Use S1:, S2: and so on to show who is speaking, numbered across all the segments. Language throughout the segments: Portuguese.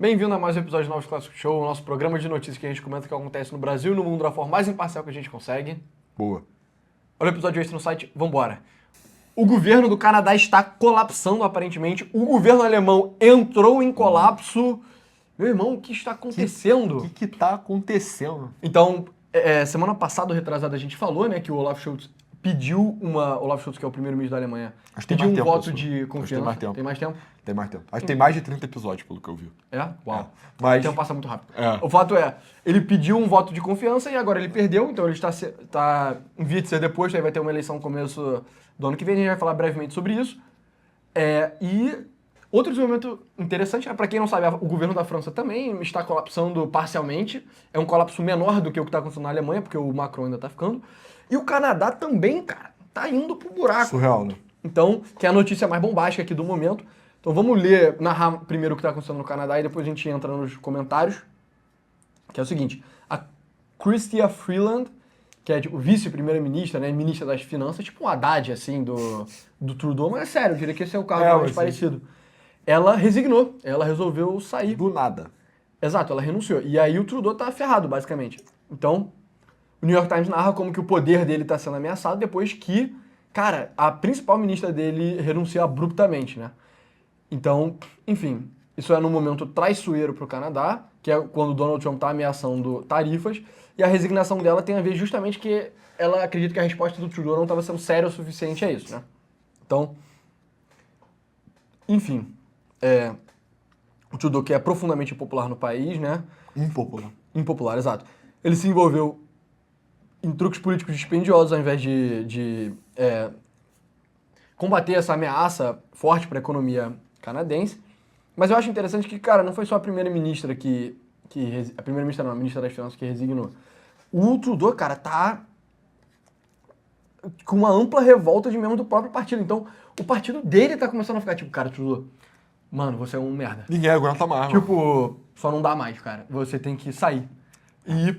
S1: Bem-vindo a mais um episódio do Novos Clássicos Show, o nosso programa de notícias que a gente comenta o que acontece no Brasil e no mundo da forma mais imparcial que a gente consegue.
S2: Boa.
S1: Olha o episódio extra no site, vambora. O governo do Canadá está colapsando, aparentemente. O governo alemão entrou em colapso. Meu irmão, o que está acontecendo?
S2: O que tá acontecendo?
S1: Então, semana passada, retrasada, a gente falou, né, que o Olaf Scholz pediu Olaf Scholz, que é o primeiro-ministro da Alemanha,
S2: Acho que tem
S1: pediu
S2: mais
S1: um
S2: tempo,
S1: voto
S2: pessoal.
S1: de
S2: Acho que
S1: confiança.
S2: tem mais tempo.
S1: Tem mais tempo?
S2: Tem mais tempo. Acho que tem mais de 30 episódios, pelo que eu vi.
S1: É? Uau.
S2: Mas-
S1: O tempo passa muito rápido.
S2: É.
S1: O fato é, ele pediu um voto de confiança e agora ele perdeu, então ele está em via de ser deposto, aí vai ter uma eleição no começo do ano que vem, a gente vai falar brevemente sobre isso. E outro desenvolvimento interessante, para quem não sabe, o governo da França também está colapsando parcialmente. É um colapso menor do que o que está acontecendo na Alemanha, porque o Macron ainda está ficando. E o Canadá também, cara, tá indo pro buraco.
S2: Surreal, né?
S1: Então, que é a notícia mais bombástica aqui do momento. Então vamos narrar primeiro o que está acontecendo no Canadá e depois a gente entra nos comentários. Que é o seguinte, a Chrystia Freeland, que é tipo vice-primeira-ministra, né, ministra das finanças, tipo um Haddad, assim, do Trudeau, mas é sério, eu diria que esse é o cargo mais
S2: mas
S1: parecido. Ela resignou, ela resolveu sair.
S2: Do nada.
S1: Exato, ela renunciou. E aí o Trudeau tá ferrado, basicamente. Então, o New York Times narra como que o poder dele tá sendo ameaçado depois que, cara, a principal ministra dele renuncia abruptamente, né? Então, enfim, isso é num momento traiçoeiro pro Canadá, que é quando o Donald Trump tá ameaçando tarifas, e a resignação dela tem a ver justamente que ela acredita que a resposta do Trudeau não estava sendo séria o suficiente a isso, né? Então, enfim, o Trudeau, que é profundamente impopular no país, né?
S2: Impopular.
S1: Impopular, exato. Ele se envolveu em truques políticos dispendiosos ao invés de combater essa ameaça forte para a economia canadense. Mas eu acho interessante que, cara, não foi só a primeira-ministra a primeira-ministra não, a ministra das Finanças que resignou. O Trudeau, cara, tá com uma ampla revolta de membros do próprio partido. Então, o partido dele tá começando a ficar tipo, cara, Trudeau, mano, você é um merda.
S2: Ninguém aguenta mais, mano.
S1: Tipo, só não dá mais, cara. Você tem que sair. E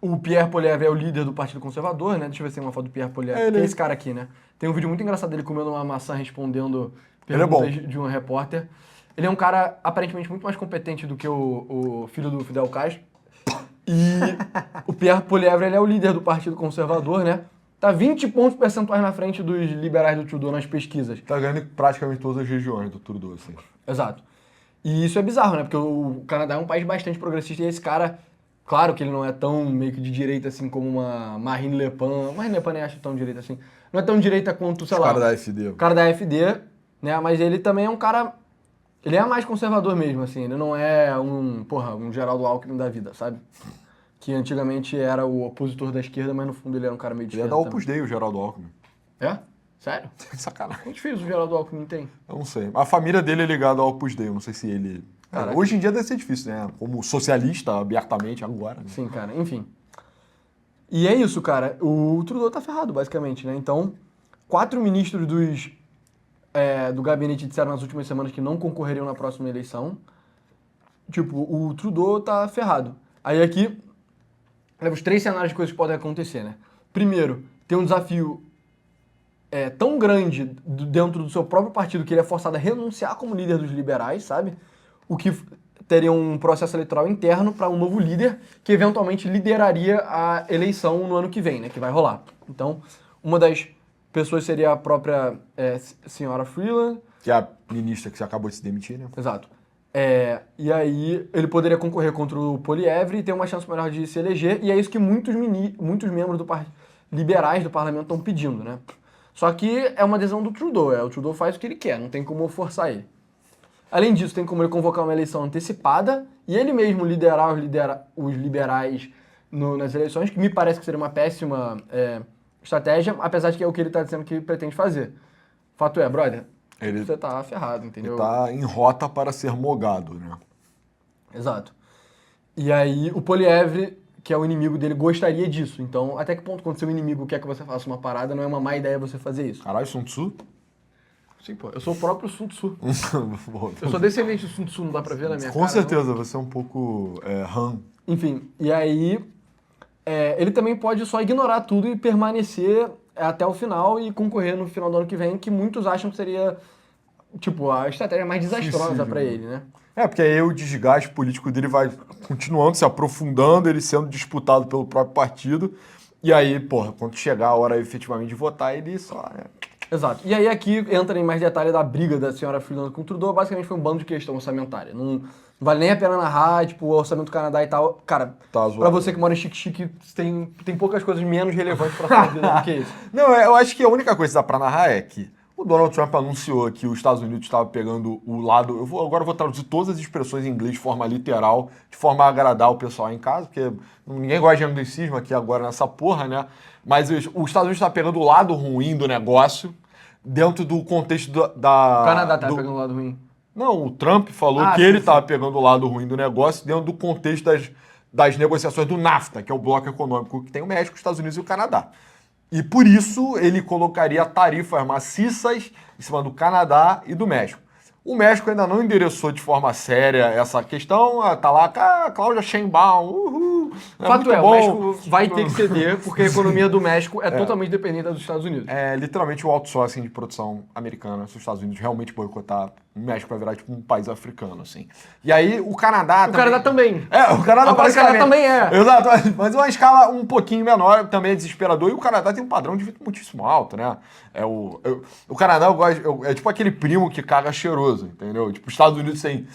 S1: o Pierre Poilievre é o líder do Partido Conservador, né? Deixa eu ver se tem uma foto do Pierre Poilievre.
S2: Ele.
S1: Tem esse cara aqui, né? Tem um vídeo muito engraçado dele comendo uma maçã respondendo
S2: Ele é bom.
S1: perguntas de um repórter. Ele é um cara aparentemente muito mais competente do que o filho do Fidel Castro. E o Pierre Poilievre, ele é o líder do Partido Conservador, né? Tá 20 pontos percentuais na frente dos liberais do Trudeau nas pesquisas.
S2: Tá ganhando em praticamente todas as regiões do Trudeau, assim.
S1: Exato. E isso é bizarro, né? Porque o Canadá é um país bastante progressista e esse cara, claro que ele não é tão meio que de direita assim como uma Marine Le Pen. Marine Le Pen nem acho tão direita assim. Não é tão direita quanto, sei
S2: Os
S1: lá,
S2: caras da AfD.
S1: o cara da AfD, né? Mas ele também é um cara... Ele é mais conservador mesmo, assim. Ele não é um Geraldo Alckmin da vida, sabe? Que antigamente era o opositor da esquerda, mas no fundo ele era um cara meio de
S2: Ele é
S1: esquerda
S2: da
S1: também.
S2: Opus Dei, o Geraldo Alckmin.
S1: É? Sério?
S2: Sacanagem.
S1: Quantos filhos o Geraldo Alckmin tem?
S2: Eu não sei. A família dele é ligada ao Opus Dei, eu não sei se ele...
S1: Caraca.
S2: Hoje em dia deve ser difícil, né? Como socialista, abertamente, agora, né?
S1: Sim, cara, enfim. E é isso, cara. O Trudeau tá ferrado, basicamente, né? Então, 4 ministros do gabinete disseram nas últimas semanas que não concorreriam na próxima eleição. Tipo, o Trudeau tá ferrado. Aí aqui, os 3 cenários de coisas que podem acontecer, né? Primeiro, tem um desafio tão grande dentro do seu próprio partido que ele é forçado a renunciar como líder dos liberais, sabe? O que teria um processo eleitoral interno para um novo líder que eventualmente lideraria a eleição no ano que vem, né? Que vai rolar. Então, uma das pessoas seria a própria senhora Freeland.
S2: Que é a ministra que acabou de se demitir, né?
S1: Exato. E aí ele poderia concorrer contra o Poilievre e ter uma chance melhor de se eleger, e é isso que muitos membros liberais do parlamento estão pedindo, né? Só que é uma decisão do Trudeau, o Trudeau faz o que ele quer, não tem como forçar ele. Além disso, tem como ele convocar uma eleição antecipada e ele mesmo liderar os liberais nas eleições, que me parece que seria uma péssima estratégia, apesar de que é o que ele está dizendo que pretende fazer. Fato é, brother, você tá ferrado, entendeu?
S2: Ele tá em rota para ser mogado, né?
S1: Exato. E aí o Poilievre, que é o inimigo dele, gostaria disso. Então, até que ponto quando seu inimigo quer que você faça uma parada, não é uma má ideia você fazer isso?
S2: Caralho, Sun Tzu?
S1: Sim, pô. Eu sou o próprio Sun Tzu.
S2: Bom,
S1: Eu sou descendente do Sun Tzu, não dá pra ver na minha
S2: com
S1: cara?
S2: certeza, você é um pouco Han.
S1: Enfim, e aí ele também pode só ignorar tudo e permanecer até o final e concorrer no final do ano que vem, que muitos acham que seria, tipo, a estratégia mais desastrosa
S2: Suicídio,
S1: pra
S2: né?
S1: ele, né?
S2: Porque aí o desgaste político dele vai continuando, se aprofundando, ele sendo disputado pelo próprio partido. E aí, porra, quando chegar a hora efetivamente de votar, ele só...
S1: Exato. E aí aqui entra em mais detalhe da briga da senhora Freeland com o Trudeau, basicamente foi um bando de questão orçamentária. Não vale nem a pena narrar, tipo, o orçamento do Canadá e tal. Cara,
S2: Tá
S1: pra
S2: zoado.
S1: você que mora em Chique-Chique, tem poucas coisas menos relevantes pra sua vida do que isso.
S2: Não, eu acho que a única coisa que dá pra narrar é que o Donald Trump anunciou que os Estados Unidos estavam pegando o lado... Agora eu vou traduzir todas as expressões em inglês de forma literal, de forma a agradar o pessoal aí em casa, porque ninguém gosta de anglicismo aqui agora nessa porra, né? Mas os Estados Unidos estavam pegando o lado ruim do negócio dentro do contexto da...
S1: O Canadá tá pegando o lado ruim.
S2: Não, o Trump falou que
S1: sim,
S2: ele
S1: sim.
S2: estava pegando o lado ruim do negócio dentro do contexto das negociações do NAFTA, que é o bloco econômico que tem o México, os Estados Unidos e o Canadá. E por isso ele colocaria tarifas maciças em cima do Canadá e do México. O México ainda não endereçou de forma séria essa questão. Tá lá, Cláudia Sheinbaum, uhul.
S1: Fato
S2: muito
S1: é, o
S2: bom.
S1: México vai ter que ceder, porque a economia do México é totalmente dependente dos Estados Unidos.
S2: É literalmente o outsourcing de produção americana. Se os Estados Unidos realmente boicotar, o México vai virar tipo um país africano, assim. E aí o Canadá
S1: O Canadá também.
S2: o Canadá
S1: Agora o Canadá também é.
S2: Exato, mas uma escala um pouquinho menor, também é desesperador. E o Canadá tem um padrão de vida muitíssimo alto, né? O Canadá é tipo aquele primo que caga cheiroso, entendeu? Tipo, os Estados Unidos tem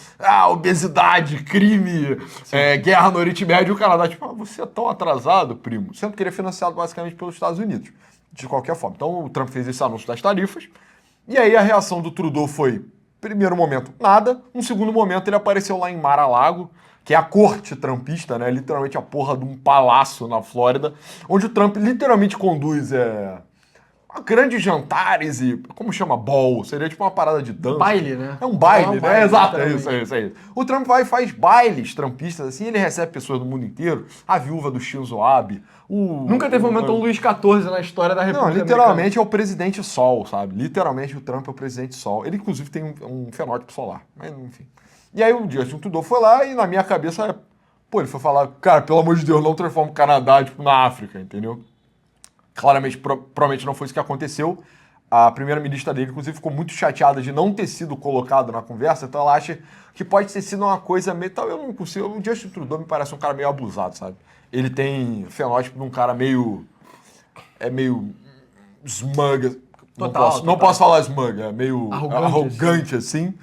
S2: obesidade, crime, guerra no Oriente Médio. E o Canadá, tipo, você é tão atrasado, primo. Sendo que ele é financiado basicamente pelos Estados Unidos, de qualquer forma. Então o Trump fez esse anúncio das tarifas. E aí a reação do Trudeau foi, primeiro momento, nada. Um segundo momento, ele apareceu lá em Mar-a-Lago, que é a corte trumpista, né? Literalmente a porra de um palácio na Flórida, onde o Trump literalmente conduz grandes jantares e... Como chama? Ball. Seria tipo uma parada de dança.
S1: Baile, né?
S2: É um baile, né? Exato, é
S1: literalmente.
S2: isso. O Trump vai e faz bailes trumpistas, assim, ele recebe pessoas do mundo inteiro. A viúva do Shinzo Abe.
S1: Nunca teve um momento tão Luís XIV na história da República
S2: Não, literalmente é o presidente Sol, sabe? Literalmente o Trump é o presidente Sol. Ele, inclusive, tem um fenótipo solar. Mas, enfim. E aí o Justin Trudeau foi lá e na minha cabeça, ele foi falar, cara, pelo amor de Deus, não transforma o Canadá, tipo, na África, entendeu? Claramente, provavelmente não foi isso que aconteceu. A primeira-ministra dele, inclusive, ficou muito chateada de não ter sido colocado na conversa, então ela acha que pode ter sido uma coisa meio... Eu não consigo... O Justin Trudeau me parece um cara meio abusado, sabe? Ele tem fenótipo de um cara meio smug. Não posso falar smug, é meio arrogante assim.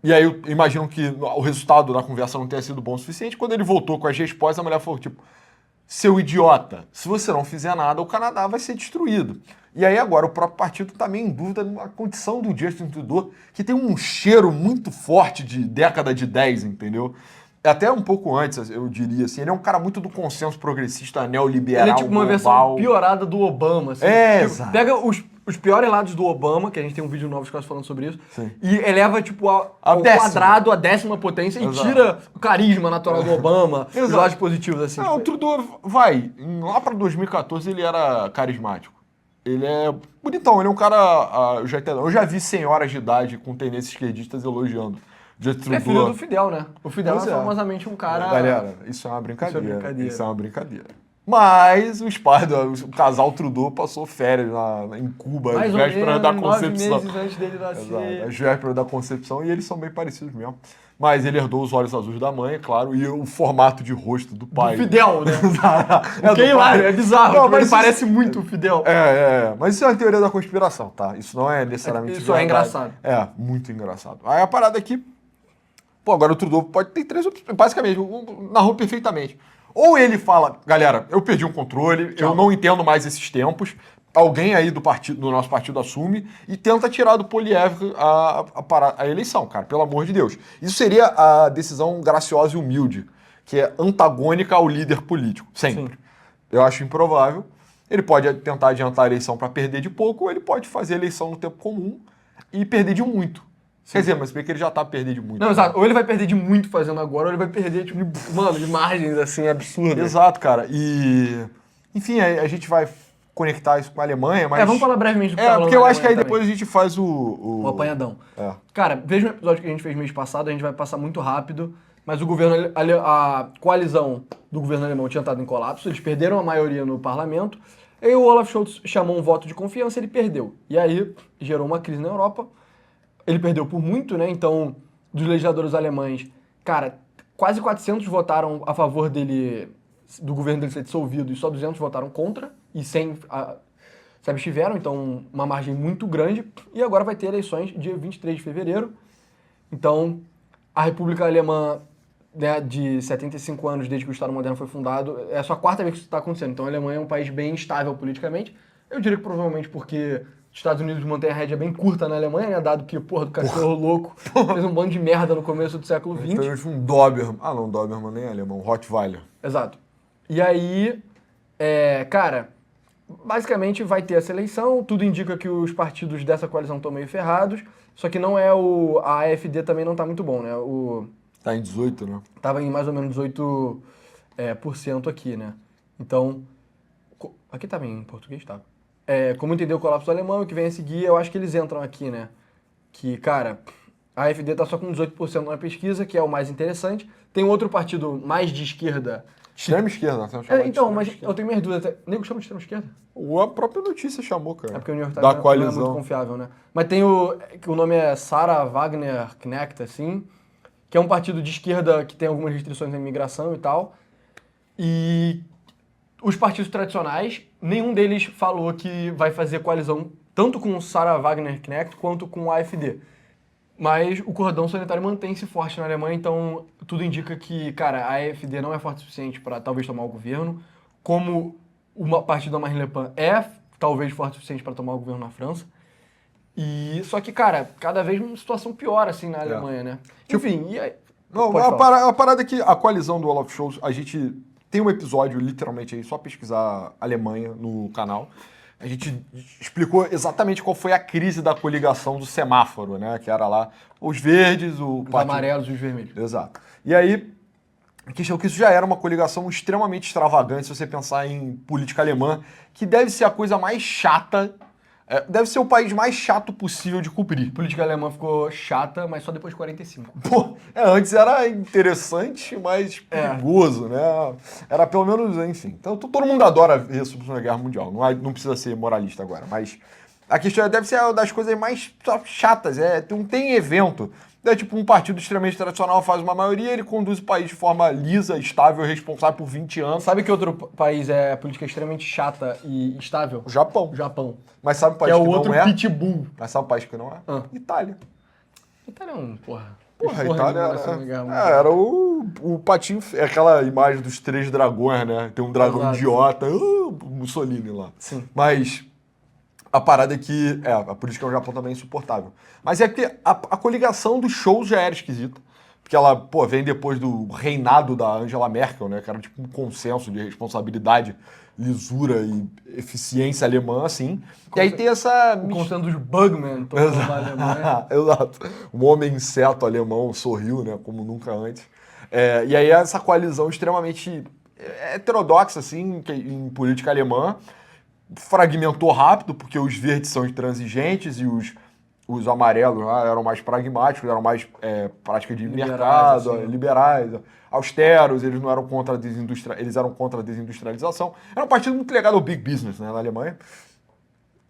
S2: E aí eu imagino que o resultado da conversa não tenha sido bom o suficiente. Quando ele voltou com as respostas, a mulher falou, tipo, seu idiota, se você não fizer nada, o Canadá vai ser destruído. E aí agora o próprio partido está meio em dúvida na condição do Justin Trudeau, que tem um cheiro muito forte de década de 10, entendeu? Até um pouco antes, eu diria assim, ele é um cara muito do consenso progressista neoliberal.
S1: Ele é tipo uma versão piorada do Obama, assim.
S2: Exato.
S1: Pega os piores lados do Obama, que a gente tem um vídeo novo quase falando sobre isso,
S2: Sim.
S1: e eleva, tipo, ao quadrado, a 10ª potência, e tira o carisma natural do Obama, os lados positivos, assim.
S2: Não, o Trudeau lá pra 2014 ele era carismático. Ele é bonitão, ele é um cara... eu já vi senhoras de idade com tendências esquerdistas elogiando.
S1: Ele é filho do Fidel, né? O Fidel é famosamente um cara...
S2: Galera, isso é uma brincadeira. Mas o casal Trudeau passou férias em Cuba, às vésperas da concepção.
S1: 9 meses antes dele nascer.
S2: Às vésperas da concepção, e eles são bem parecidos mesmo. Mas ele herdou os olhos azuis da mãe, é claro, e o formato de rosto do pai.
S1: Do Fidel, né? É bizarro, não, mas ele parece muito o Fidel.
S2: Mas isso é uma teoria da conspiração, tá? Isso não é necessariamente
S1: Isso é engraçado.
S2: É, muito engraçado. Aí a parada aqui... agora o Trudeau pode ter 3 opções, basicamente, narrou perfeitamente. Ou ele fala, galera, eu perdi o controle, eu não entendo mais esses tempos, alguém aí do nosso partido assume e tenta tirar do Poilievre a eleição, cara, pelo amor de Deus. Isso seria a decisão graciosa e humilde, que é antagônica ao líder político, sempre. Sim. Eu acho improvável. Ele pode tentar adiantar a eleição para perder de pouco, ou ele pode fazer a eleição no tempo comum e perder de muito. Sim. Quer dizer, mas bem que ele já tá perdendo de muito.
S1: Não, exato. Ou ele vai perder de muito fazendo agora, ou ele vai perder, tipo, de margens, assim, absurdas.
S2: Exato, cara. E... Enfim, a gente vai conectar isso com a Alemanha, mas...
S1: vamos falar brevemente do que
S2: porque eu acho que aí depois a gente faz o
S1: apanhadão. Cara, veja o episódio que a gente fez mês passado, a gente vai passar muito rápido, mas o governo, a coalizão do governo alemão tinha estado em colapso, eles perderam a maioria no parlamento, e o Olaf Scholz chamou um voto de confiança, ele perdeu. E aí gerou uma crise na Europa. Ele perdeu por muito, né? Então, dos legisladores alemães, cara, quase 400 votaram a favor dele, do governo dele ser dissolvido, e só 200 votaram contra, e 100 se abstiveram, então uma margem muito grande. E agora vai ter eleições dia 23 de fevereiro. Então, a República Alemã, né, de 75 anos, desde que o Estado moderno foi fundado, é a sua quarta vez que isso está acontecendo. Então, a Alemanha é um país bem instável politicamente. Eu diria que provavelmente porque os Estados Unidos mantêm a rédea bem curta na Alemanha, né, dado que, porra, do cachorro louco fez um bando de merda no começo do século XX.
S2: Um Doberman. Ah, não, Doberman nem é alemão, Rottweiler.
S1: Exato. E aí, cara, basicamente vai ter essa eleição, tudo indica que os partidos dessa coalizão estão meio ferrados, só que não é a AfD também não tá muito bom, né?
S2: Tá em 18, né?
S1: Tava em mais ou menos 18% por cento aqui, né? Então, aqui tava em português, tá? Como entender o colapso alemão, o que vem a seguir, eu acho que eles entram aqui, né? Que, cara, a AfD tá só com 18% na pesquisa, que é o mais interessante. Tem outro partido mais de esquerda.
S2: Extrema esquerda, né?
S1: Então, mas eu tenho minhas dúvidas. Nego chama de extrema esquerda?
S2: A própria notícia chamou, cara.
S1: É porque o New York
S2: da
S1: Times não é
S2: coalizão.
S1: muito confiável, né? Mas tem o nome é Sarah Wagner Knecht, assim, que é um partido de esquerda que tem algumas restrições à imigração e tal. E os partidos tradicionais, nenhum deles falou que vai fazer coalizão tanto com Sarah Wagner Knecht quanto com a AfD. Mas o cordão sanitário mantém-se forte na Alemanha, então tudo indica que, cara, a AfD não é forte o suficiente para talvez tomar o governo, como o partido da Marine Le Pen é talvez forte o suficiente para tomar o governo na França. E só que, cara, cada vez uma situação pior assim na Alemanha, né? Enfim, e aí,
S2: Não, a parada é que a coalizão do Olaf Scholz, a gente tem um episódio literalmente aí, só pesquisar Alemanha no canal. A gente explicou exatamente qual foi a crise da coligação do semáforo, né? Que era lá os verdes,
S1: os amarelos e os vermelhos.
S2: Exato. E aí, a questão é que isso já era uma coligação extremamente extravagante, se você pensar em política alemã, que deve ser a coisa mais chata, deve ser o país mais chato possível de cobrir.
S1: A política alemã ficou chata, mas só depois de 45.
S2: Pô, antes era interessante, mas perigoso, né? Era pelo menos, enfim. Então todo mundo adora ver sobre a Segunda Guerra Mundial, não precisa ser moralista agora, mas a questão deve ser uma das coisas mais chatas, não tem evento. É tipo um partido extremamente tradicional faz uma maioria, ele conduz o país de forma lisa, estável e responsável por 20 anos.
S1: Sabe que outro país é política extremamente chata e estável?
S2: O Japão.
S1: O Japão.
S2: Mas sabe um país
S1: que é
S2: que
S1: o outro
S2: não é?
S1: pitbull.
S2: Mas sabe um país que não é? Itália.
S1: Itália é um, porra.
S2: Porra, a Itália era o patinho, aquela imagem dos 3 dragões, né? Tem um dragão idiota, Mussolini lá.
S1: Sim.
S2: Mas a parada é que a política no Japão também é insuportável. Mas é porque a coligação dos shows já era esquisita. Porque ela, vem depois do reinado da Angela Merkel, né? Que era tipo um consenso de responsabilidade, lisura e eficiência alemã, assim. E aí tem essa...
S1: O consenso dos Bugman, tomando uma Alemanha.
S2: Exato. Um homem inseto alemão sorriu, né? Como nunca antes. E aí essa coalizão extremamente heterodoxa, assim, em política alemã, fragmentou rápido, porque os verdes são intransigentes e os amarelos eram mais pragmáticos, eram mais prática de mercado,
S1: assim.
S2: liberais, austeros, eles não eram contra eles eram contra a desindustrialização. Era um partido muito ligado ao big business, né, na Alemanha.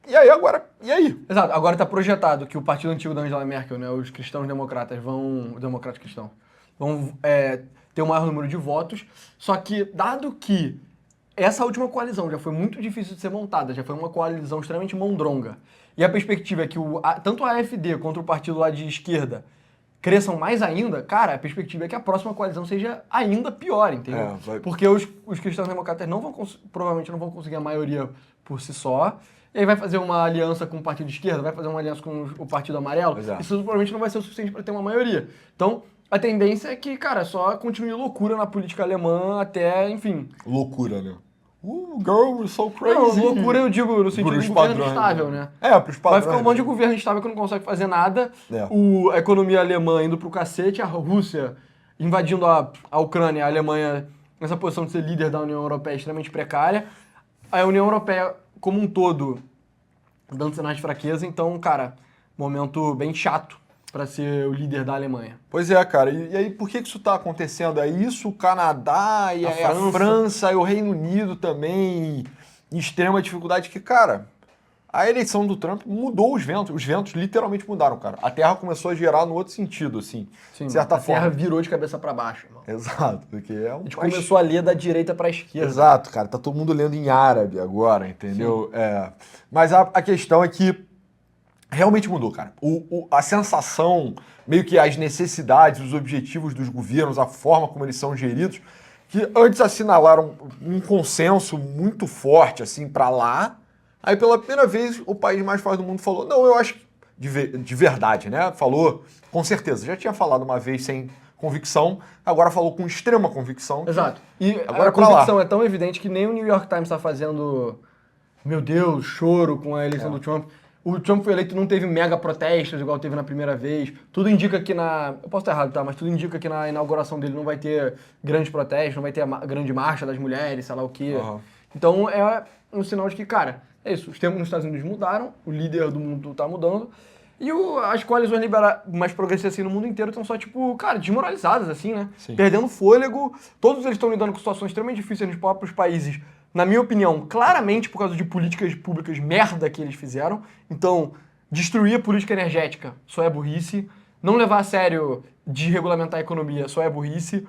S2: E aí agora, e aí?
S1: Exato, agora está projetado que o partido antigo da Angela Merkel, né, os cristãos-democratas vão ter o maior número de votos, só que dado que essa última coalizão já foi muito difícil de ser montada, já foi uma coalizão extremamente mondronga. E a perspectiva é que tanto a AfD quanto o partido lá de esquerda cresçam mais ainda, cara, a perspectiva é que a próxima coalizão seja ainda pior, entendeu? Porque os cristãos-democratas provavelmente não vão conseguir a maioria por si só, e aí vai fazer uma aliança com o partido de esquerda, vai fazer uma aliança com o partido amarelo, isso provavelmente não vai ser o suficiente para ter uma maioria. Então, a tendência é que, cara, só continue loucura na política alemã até, enfim...
S2: Loucura, né? Girl, we're so crazy.
S1: Não, loucura eu digo no sentido de governo instável, né?
S2: Pros padrões.
S1: Vai ficar um monte de governo instável que não consegue fazer nada, a economia alemã indo pro cacete, a Rússia invadindo a Ucrânia, a Alemanha nessa posição de ser líder da União Europeia extremamente precária, a União Europeia como um todo dando sinais de fraqueza, então, cara, momento bem chato para ser o líder da Alemanha.
S2: Pois é, cara. E aí, por que isso tá acontecendo? É isso, o Canadá, e a França, e o Reino Unido também, em extrema dificuldade, que, cara, A eleição do Trump mudou os ventos literalmente mudaram, cara. A Terra começou a girar no outro sentido, assim,
S1: Sim,
S2: de certa
S1: a
S2: forma.
S1: Terra virou de cabeça pra baixo, irmão.
S2: Exato, porque é um
S1: A gente
S2: país...
S1: começou a ler da direita pra esquerda.
S2: Exato, cara, tá todo mundo lendo em árabe agora, entendeu? Mas a questão é que realmente mudou, cara. A sensação, meio que as necessidades, os objetivos dos governos, a forma como eles são geridos, que antes assinalaram um consenso muito forte, assim, pra lá. Aí, pela primeira vez, o país mais forte do mundo falou, não, eu acho que de verdade, né? Falou com certeza. Já tinha falado uma vez sem convicção, agora falou com extrema convicção.
S1: Exato. E
S2: Agora
S1: a
S2: pra lá.
S1: convicção é tão evidente que nem o New York Times está fazendo, meu Deus, choro com a eleição do Trump. O Trump foi eleito e não teve mega protestos igual teve na primeira vez. Tudo indica que eu posso estar errado, tá? Mas tudo indica que na inauguração dele não vai ter grandes protestos, não vai ter a grande marcha das mulheres, sei lá o quê.
S2: Uhum.
S1: Então é um sinal de que, cara, é isso. Os tempos nos Estados Unidos mudaram, o líder do mundo tá mudando. E as coalizões mais progressistas assim, no mundo inteiro estão só, tipo, cara, desmoralizadas, assim, né?
S2: Sim.
S1: Perdendo fôlego. Todos eles estão lidando com situações extremamente difíceis nos próprios países. Na minha opinião, claramente por causa de políticas públicas merda que eles fizeram. Então, destruir a política energética só é burrice. Não levar a sério de regulamentar a economia só é burrice.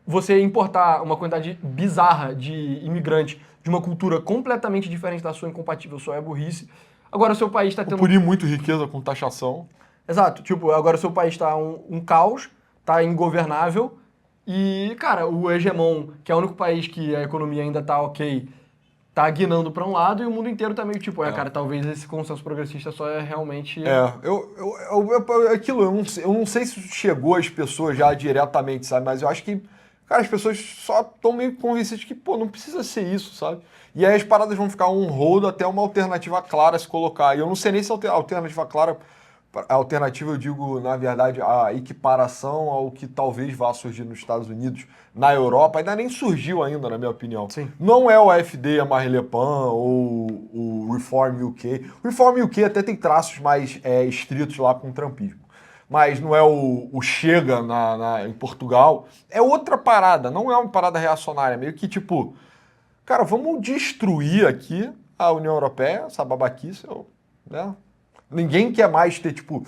S1: Você importar uma quantidade bizarra de imigrantes de uma cultura completamente diferente da sua, incompatível, só é burrice. Agora o seu país está tendo...
S2: Punir muito riqueza com taxação.
S1: Exato. Tipo, agora o seu país está um caos, tá ingovernável. E, cara, o hegemon, que é o único país que a economia ainda tá ok, tá guinando para um lado e o mundo inteiro tá meio tipo, cara, talvez esse consenso progressista só é realmente...
S2: Aquilo, eu não sei se chegou às pessoas já diretamente, sabe? Mas eu acho que, cara, as pessoas só estão meio convencidas que, pô, não precisa ser isso, sabe? E aí as paradas vão ficar on hold até uma alternativa clara se colocar. E eu não sei nem se a alternativa clara... A alternativa, eu digo, na verdade, a equiparação ao que talvez vá surgir nos Estados Unidos, na Europa, ainda nem surgiu ainda, na minha opinião.
S1: Sim.
S2: Não é o AfD, a Marine Le Pen ou o Reform UK. O Reform UK até tem traços mais estritos lá com o trumpismo. Mas não é o Chega em Portugal. É outra parada, não é uma parada reacionária. Meio que tipo, cara, vamos destruir aqui a União Europeia, essa babaquice, né? Ninguém quer mais ter, tipo,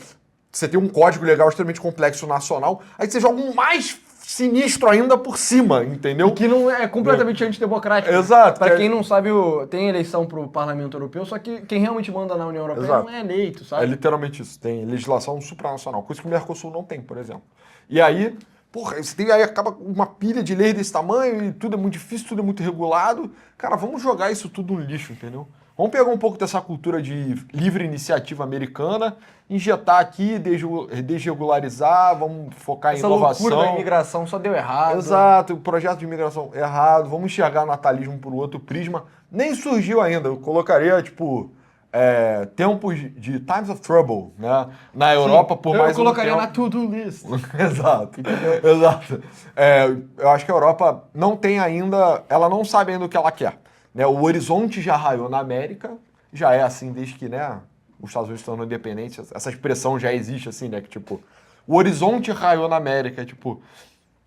S2: você tem um código legal extremamente complexo nacional, aí você joga um mais sinistro ainda por cima, entendeu?
S1: E que não é completamente antidemocrático.
S2: Exato.
S1: Pra quem não sabe, tem eleição pro Parlamento Europeu, só que quem realmente manda na União Europeia
S2: Exato.
S1: não é eleito, sabe?
S2: É literalmente isso. Tem legislação supranacional, coisa que o Mercosul não tem, por exemplo. E aí, porra, aí acaba uma pilha de lei desse tamanho e tudo é muito difícil, tudo é muito regulado. Cara, vamos jogar isso tudo no lixo, entendeu? Vamos pegar um pouco dessa cultura de livre iniciativa americana, injetar aqui, desregularizar, vamos focar em inovação.
S1: Essa loucura da imigração só deu errado.
S2: Exato, o projeto de imigração errado, vamos enxergar o natalismo por outro prisma. Nem surgiu ainda, eu colocaria, tipo, tempos de Times of Trouble, né? Na Europa, por mais um tempo.
S1: Eu colocaria na to-do list.
S2: Exato, exato. Eu acho que a Europa não tem ainda, ela não sabe ainda o que ela quer. Né, o horizonte já raiou na América, já é assim desde que, né, os Estados Unidos se tornou independentes, essa expressão já existe assim, né, que tipo, o horizonte raiou na América, tipo,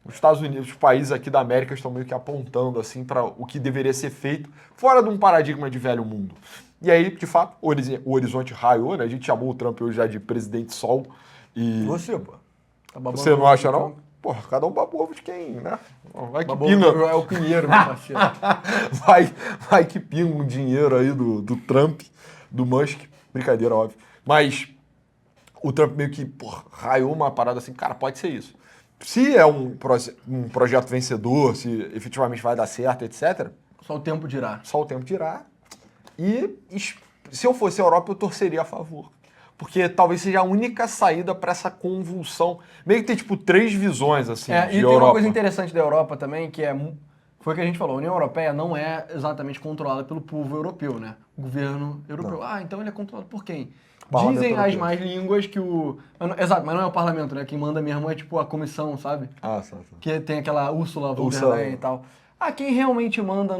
S2: os Estados Unidos, os países aqui da América estão meio que apontando assim para o que deveria ser feito, fora de um paradigma de velho mundo. E aí, de fato, o horizonte raiou, né, a gente chamou o Trump hoje já de presidente sol e...
S1: Você, pô. Tá
S2: Você não acha não? Porra, cada um baba ovo de quem, né? Vai que pinga.
S1: É o Pinheiro, meu parceiro.
S2: vai que pinga um dinheiro aí do Trump, do Musk. Brincadeira, óbvio. Mas o Trump meio que raiou uma parada assim, cara, pode ser isso. Se é um projeto vencedor, se efetivamente vai dar certo, etc.
S1: Só o tempo dirá.
S2: Só o tempo dirá. E se eu fosse a Europa, eu torceria a favor. Porque talvez seja a única saída para essa convulsão. Meio que tem, tipo, 3 visões, assim, de
S1: tem
S2: Europa.
S1: uma coisa interessante da Europa também, que foi o que a gente falou, a União Europeia não é exatamente controlada pelo povo europeu, né? O governo europeu.
S2: Não.
S1: Então ele é controlado por quem?
S2: Parlamento
S1: Dizem
S2: europeu.
S1: as más línguas que Exato, mas não é o parlamento, né? Quem manda mesmo é, tipo, a comissão, sabe?
S2: Certo.
S1: Que tem aquela Ursula von der Leyen e tal. Quem realmente manda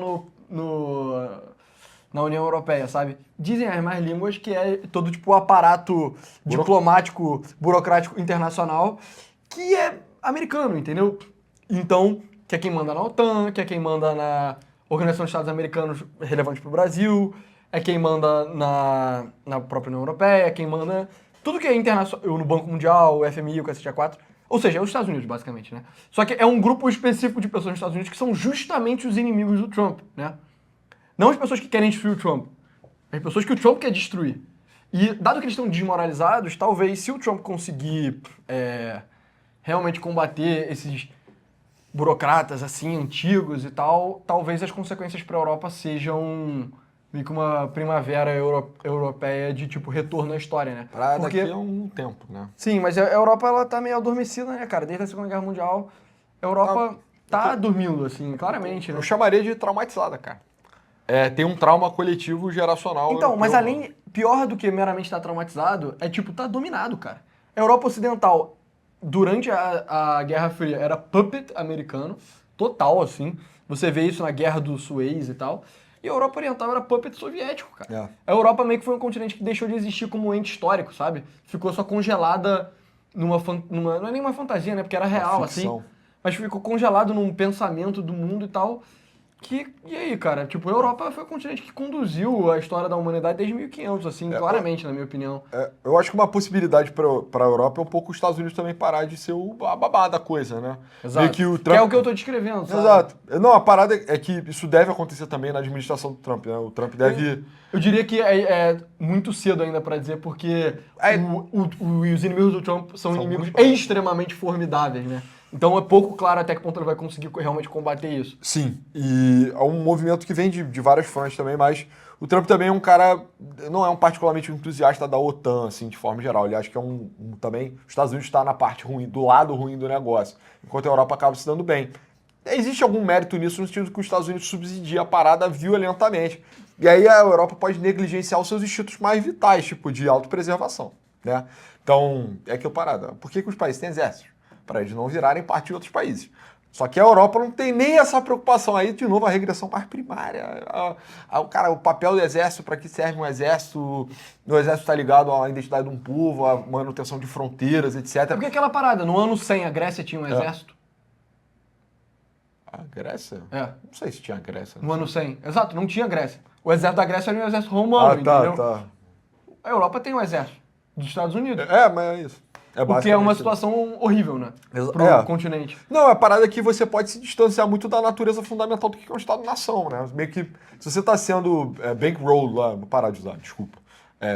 S1: na União Europeia, sabe? Dizem as más línguas que é todo tipo o aparato diplomático, burocrático internacional que é americano, entendeu? Então, que é quem manda na OTAN, que é quem manda na Organização dos Estados Americanos relevante para o Brasil, é quem manda na própria União Europeia, é quem manda tudo que é internacional, no Banco Mundial, o FMI, o cacete A4. Ou seja, é os Estados Unidos, basicamente, né? Só que é um grupo específico de pessoas nos Estados Unidos que são justamente os inimigos do Trump, né? Não as pessoas que querem destruir o Trump, as pessoas que o Trump quer destruir. E, dado que eles estão desmoralizados, talvez, se o Trump conseguir realmente combater esses burocratas, assim, antigos e tal, talvez as consequências para a Europa sejam meio que uma primavera europeia de, tipo, retorno à história, né?
S2: Pra
S1: Porque,
S2: daqui a um tempo, né?
S1: sim, mas a Europa, ela tá meio adormecida, né, cara? Desde a Segunda Guerra Mundial, a Europa tá dormindo, assim, claramente, né?
S2: Eu chamaria de traumatizada, cara. Tem um trauma coletivo geracional.
S1: Então, mas
S2: europeu,
S1: além, pior do que meramente estar traumatizado, é tipo, tá dominado, cara. A Europa Ocidental, durante a Guerra Fria, era puppet americano, total, assim. Você vê isso na Guerra do Suez e tal. E a Europa Oriental era puppet soviético, cara. A Europa meio que foi um continente que deixou de existir como ente histórico, sabe? Ficou só congelada numa não é nem uma fantasia, né? Porque era real, assim. Mas ficou congelado num pensamento do mundo e tal. E aí, cara? Tipo, a Europa foi o continente que conduziu a história da humanidade desde 1500, assim, claramente, na minha opinião.
S2: Eu acho que uma possibilidade para a Europa é um pouco os Estados Unidos também parar de ser a babá da coisa, né?
S1: Exato.
S2: Meio que o Trump...
S1: Que é o que eu tô descrevendo, sabe?
S2: Exato. Não, a parada é que isso deve acontecer também na administração do Trump, né? O Trump deve...
S1: Eu diria que é muito cedo ainda pra dizer, porque os inimigos do Trump são inimigos extremamente formidáveis, né? Então é pouco claro até que ponto ele vai conseguir realmente combater isso.
S2: Sim, e é um movimento que vem de várias frontes também, mas o Trump também é um cara, não é um particularmente entusiasta da OTAN, assim, de forma geral. Ele acha que também, os Estados Unidos está na parte ruim, do lado ruim do negócio, enquanto a Europa acaba se dando bem. Existe algum mérito nisso no sentido que os Estados Unidos subsidia a parada violentamente. E aí a Europa pode negligenciar os seus institutos mais vitais, tipo de autopreservação, né? Então, é aquela parada. Por que os países têm exército? Para eles não virarem parte de outros países. Só que a Europa não tem nem essa preocupação. Aí, de novo, a regressão mais primária. O papel do exército, para que serve um exército? O exército está ligado à identidade de um povo, à manutenção de fronteiras, etc.
S1: É porque aquela parada, no ano 100 a Grécia tinha um exército.
S2: A Grécia?
S1: É.
S2: Não sei se tinha Grécia.
S1: No ano 100. Exato, não tinha Grécia. O exército da Grécia era um exército romano, entendeu?
S2: Tá.
S1: A Europa tem um exército dos Estados Unidos.
S2: Mas é isso.
S1: O que é uma situação horrível, né? Pro continente.
S2: Não, a parada é que você pode se distanciar muito da natureza fundamental do que é um Estado-nação, né? Meio que, se você está sendo bankrolled lá, vou parar de usar, desculpa.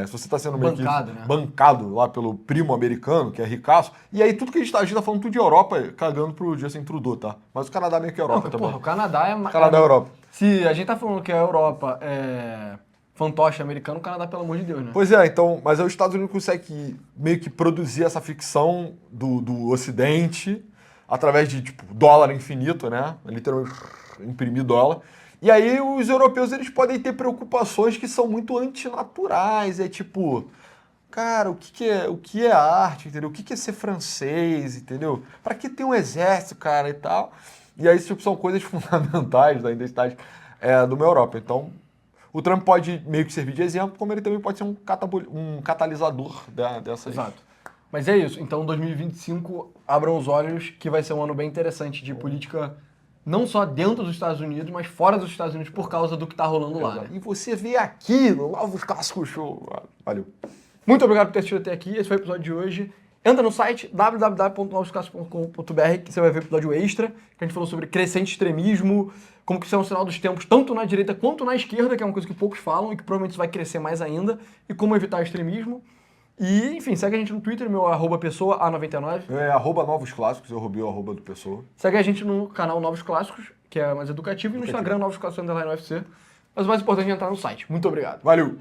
S2: Se você está sendo meio
S1: bancado,
S2: que
S1: né?
S2: bancado lá pelo primo americano, que é ricaço, e aí tudo que a gente tá falando tudo de Europa, cagando pro Justin Trudeau, tá? Mas o Canadá meio que é Europa
S1: Não,
S2: também.
S1: porra, o Canadá é...
S2: O Canadá é Europa.
S1: Se a gente tá falando que a Europa é fantoche americano, o Canadá, pelo amor de Deus, né?
S2: Pois é, então, mas aí os Estados Unidos conseguem meio que produzir essa ficção do Ocidente através de, tipo, dólar infinito, né? Literalmente imprimir dólar. E aí os europeus, eles podem ter preocupações que são muito antinaturais. É tipo, cara, o que é arte, entendeu? O que é ser francês, entendeu? Pra que ter um exército, cara, e tal? E aí, tipo, são coisas fundamentais da identidade de uma Europa. Então, o Trump pode meio que servir de exemplo, como ele também pode ser um catalisador dessas...
S1: Exato. Mas é isso. Então, 2025, abram os olhos, que vai ser um ano bem interessante de política, não só dentro dos Estados Unidos, mas fora dos Estados Unidos, por causa do que tá rolando lá, né?
S2: E você vê aqui no Novos Clássicos Show. Valeu.
S1: Muito obrigado por ter assistido até aqui. Esse foi o episódio de hoje. Entra no site www.novosclassicos.com.br que você vai ver o episódio extra, que a gente falou sobre crescente extremismo, como que isso é um sinal dos tempos, tanto na direita quanto na esquerda, que é uma coisa que poucos falam e que provavelmente isso vai crescer mais ainda, e como evitar o extremismo. E, enfim, segue a gente no Twitter, meu @pessoa, A99.
S2: Novos Clássicos, eu roubei o @ do Pessoa.
S1: Segue a gente no canal Novos Clássicos, que é mais educativo, e no Instagram, Novos Clássicos _UFC. Mas o mais importante é entrar no site. Muito obrigado.
S2: Valeu!